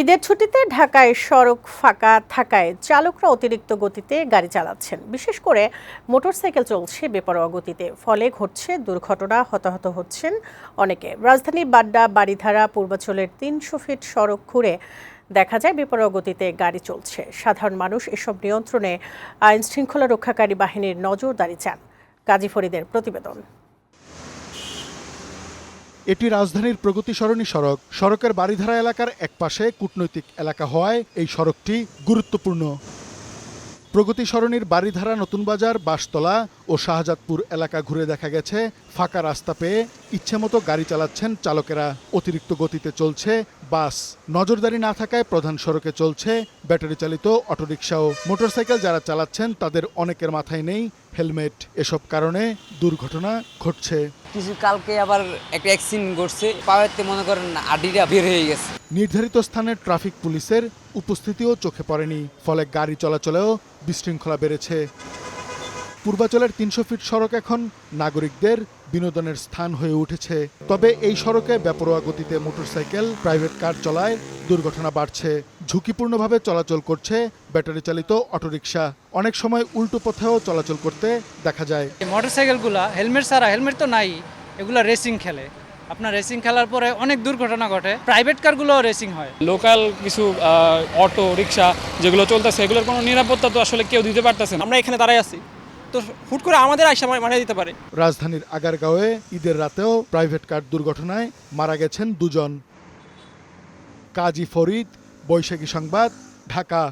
ঈদের ছুটিতে ঢাকায় সড়ক ফাঁকা থাকায় চালকরা অতিরিক্ত গতিতে গাড়ি চালাচ্ছেন। বিশেষ করে মোটরসাইকেল চলছে বেপরোয়া গতিতে, ফলে ঘটছে দুর্ঘটনা, হতাহত হচ্ছেন অনেকে। রাজধানী বাড্ডা বারিধারা পূর্বাঞ্চলের ৩০০ ফিট সড়ক ঘুরে দেখা যায় বেপরোয়া গতিতে গাড়ি চলছে। সাধারণ মানুষ এসব নিয়ন্ত্রণে আইন শৃঙ্খলা রক্ষাকারী বাহিনীর নজরদারি চান। কাজী ফরিদের প্রতিবেদন। এটি রাজধানীর প্রগতি সরণি সড়ক। সড়কের বারিধারা এলাকার একপাশে কূটনৈতিক এলাকা হওয়ায় এই সড়কটি গুরুত্বপূর্ণ। প্রগতি সরণির বারিধারা, নতুন বাজার, বাঁশতলা ও শাহজাদপুর এলাকা ঘুরে দেখা গেছে ফাঁকা রাস্তা পেয়ে ইচ্ছেমতো গাড়ি চালাচ্ছেন চালকেরা। অতিরিক্ত গতিতে চলছে বাস। নজরদারি না থাকায় প্রধান সড়কে চলছে ব্যাটারি চালিত অটোরিকশাও। মোটরসাইকেল যারা চালাচ্ছেন তাদের অনেকের মাথায় নেই হেলমেট। এসব কারণে দুর্ঘটনা ঘটছে। কিছু কালকে আবার একটা অ্যাক্সিডেন্ট ঘটছে, পাওয়াতে মনে করেন আডিটা বের হয়ে গেছে। নির্ধারিত স্থানে ট্রাফিক পুলিশের উপস্থিতিও চোখে পড়েনি, ফলে গাড়ি চলাচলেও বিশৃঙ্খলা বেড়েছে। পূর্বাঞ্চলের ৩০০ ফিট সড়ক এখন নাগরিকদের বিনোদনের স্থান হয়ে উঠেছে। তবে এই সড়কে বেপরোয়া গতিতে মোটরসাইকেল, প্রাইভেট কার চলায় দুর্ঘটনা বাড়ছে। ঝুঁকিপূর্ণভাবে চলাচল করছে ব্যাটারি চালিত অটোরিকশা। অনেক সময় উল্টো পথেও চলাচল করতে দেখা যায়। মোটরসাইকেলগুলা হেলমেট ছাড়া, হেলমেট তো নাই, এগুলা রেসিং খেলে। আপনার রেসিং খেলার পরে অনেক দুর্ঘটনা ঘটে। প্রাইভেট কারগুলো রেসিং হয়। লোকাল কিছু অটো রিক্সা যেগুলো চলতেছে, এগুলোর কোনো নিরাপত্তা তো আসলে কেউ দিতে পারতেছে না। আমরা এখানে দাঁড়াই আছি, তো হুট করে আমাদের আইসা মারিয়ে দিতে পারে। রাজধানীর আগারগাঁওয়ে ঈদের রাতেও প্রাইভেট কার দুর্ঘটনায় মারা গেছেন দুজন। কাজী ফরিদ, বৈশাখী সংবাদ, ঢাকা।